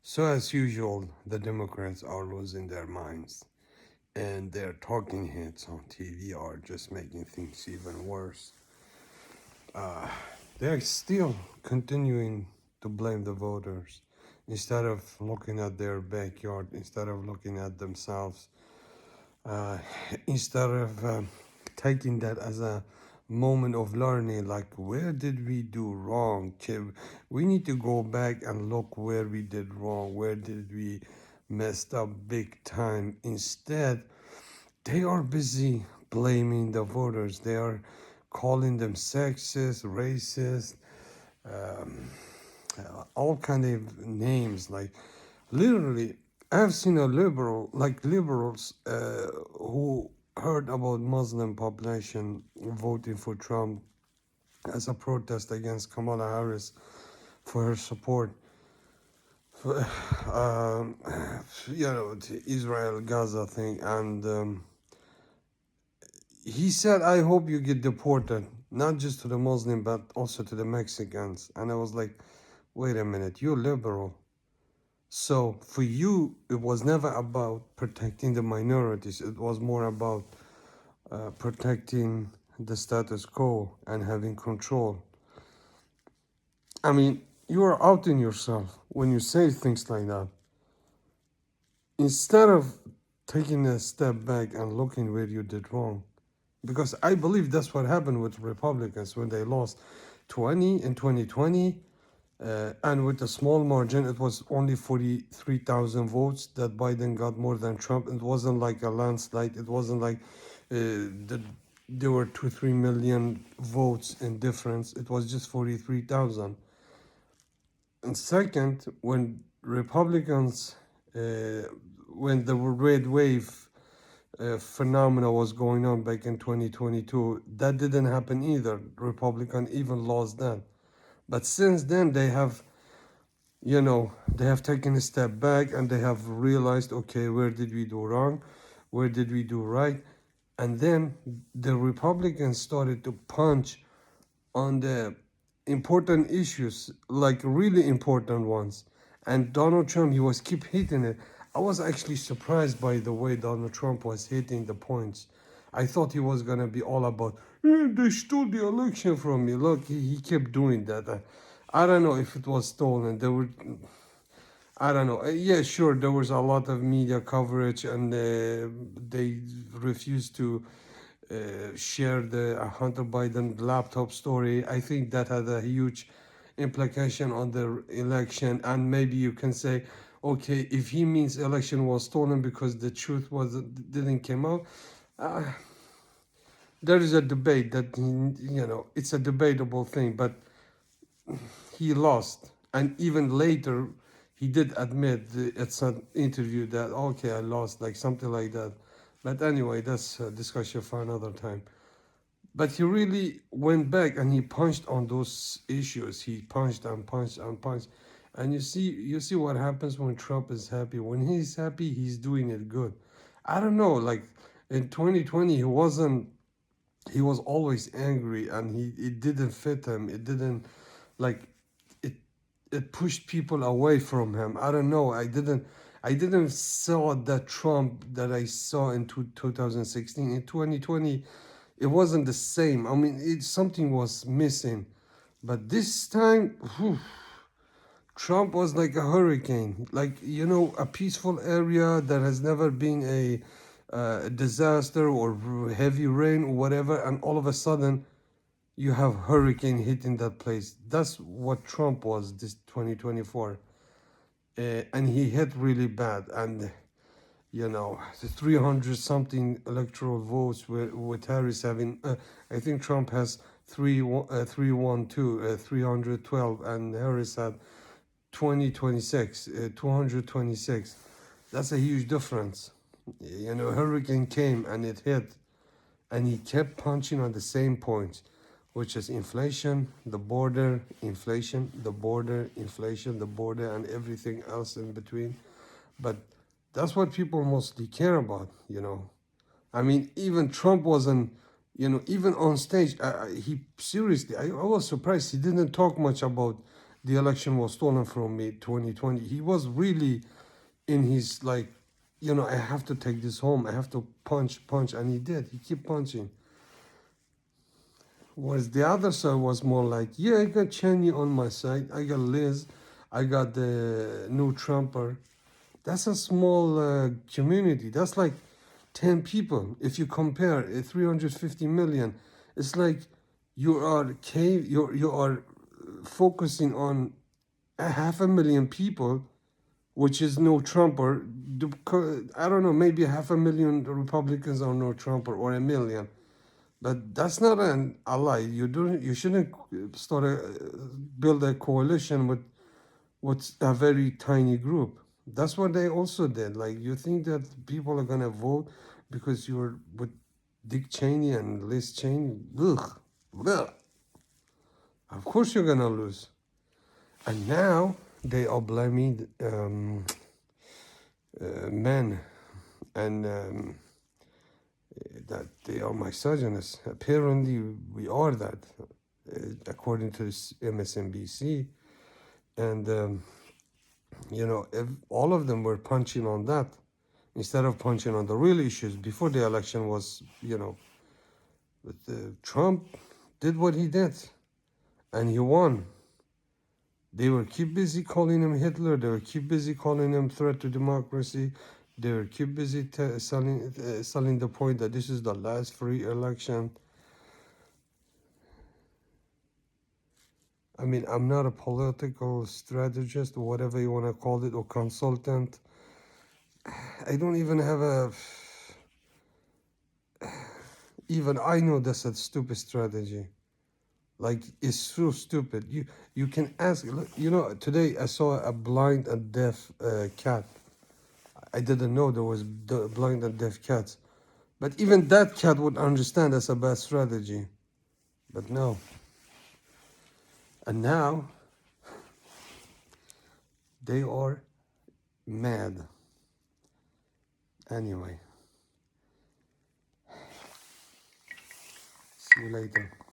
So, as usual, the Democrats are losing their minds, and their talking heads on TV are just making things even worse. They're still continuing to blame the voters instead of looking at their backyard, instead of looking at themselves, uh, instead of taking that as a moment of learning, like where did we do wrong? We need to go back and look where we did wrong, where did we messed up big time. Instead, they are busy blaming the voters. They are calling them sexist, racist, all kind of names. Like literally, I've seen a liberal, like liberals, who heard about Muslim population voting for Trump as a protest against Kamala Harris for her support for, the Israel Gaza thing, and he said, "I hope you get deported, not just to the Muslim, but also to the Mexicans." And I was like, "Wait a minute, you're liberal. So for you, it was never about protecting the minorities. It was more about protecting the status quo and having control." I mean, you are outing yourself when you say things like that. Instead of taking a step back and looking where you did wrong, because I believe that's what happened with Republicans when they lost 20 in 2020, and with a small margin. It was only 43,000 votes that Biden got more than Trump. It wasn't like a landslide. It wasn't like there were 2-3 million votes in difference. It was just 43,000. And second, when Republicans, uh, when the red wave phenomena was going on back in 2022, that didn't happen either. Republican even lost that. But since then, they have taken a step back and they have realized, okay, where did we do wrong? Where did we do right? And then the Republicans started to punch on the important issues, like really important ones. And Donald Trump, he was keep hitting it. I was actually surprised by the way Donald Trump was hitting the points. I thought he was gonna be all about, they stole the election from me. Look, he kept doing that. I don't know if it was stolen. I don't know. Yeah, sure, there was a lot of media coverage, and they refused to share the Hunter Biden laptop story. I think that had a huge implication on the election, and maybe you can say, okay, if he means election was stolen because the truth was didn't come out, uh, there is a debate that it's a debatable thing, but he lost, and even later he did admit at some interview that okay, I lost, like something like that. But anyway, that's a discussion for another time. But he really went back and he punched on those issues. He punched and punched and punched. And you see what happens when Trump is happy. When he's happy, he's doing it good. I don't know, like in 2020 he was always angry, and it didn't fit him. It didn't, like, it it pushed people away from him. I don't know. I didn't saw that Trump that I saw in 2016. In 2020, it wasn't the same. I mean, something was missing. But this time, whew, Trump was like a hurricane, like, a peaceful area that has never been a disaster or heavy rain or whatever, and all of a sudden you have hurricane hitting that place. That's what Trump was this 2024, and he hit really bad. And the 300 something electoral votes with Harris having, I think Trump has 312, and Harris had 226. That's a huge difference. Hurricane came and it hit, and he kept punching on the same points, which is inflation, the border, inflation, the border, inflation, the border, and everything else in between. But that's what people mostly care about. I mean, even Trump wasn't, even on stage, he seriously, I was surprised he didn't talk much about the election was stolen from me 2020. He was really in his like, you know, I have to take this home. I have to punch, and he did. He kept punching. Whereas the other side was more like, yeah, I got Cheney on my side. I got Liz. I got the new Trumper. That's a small community. That's like 10 people. If you compare 350 million, it's like you are focusing on a 500,000 people, which is no Trumper. I don't know, maybe 500,000 Republicans are no Trumper, or 1 million. But that's not an ally. You shouldn't build a coalition with what's a very tiny group. That's what they also did. Like, you think that people are gonna vote because you're with Dick Cheney and Liz Cheney? Ugh. Ugh. Of course you're gonna lose. And now they are blaming men, and that they are misogynists. Apparently, we are that, according to this MSNBC. And you know, if all of them were punching on that instead of punching on the real issues before the election was, you know, but Trump did what he did, and he won. They were keep busy calling him Hitler. They were keep busy calling him threat to democracy. They were keep busy selling the point that this is the last free election. I mean, I'm not a political strategist or whatever you want to call it, or consultant. I don't even have a. Even I know that's a stupid strategy. Like, it's so stupid. You can ask. You know, today I saw a blind and deaf cat. I didn't know there was blind and deaf cats, but even that cat would understand that's a bad strategy. But no. And now they are mad. Anyway, see you later.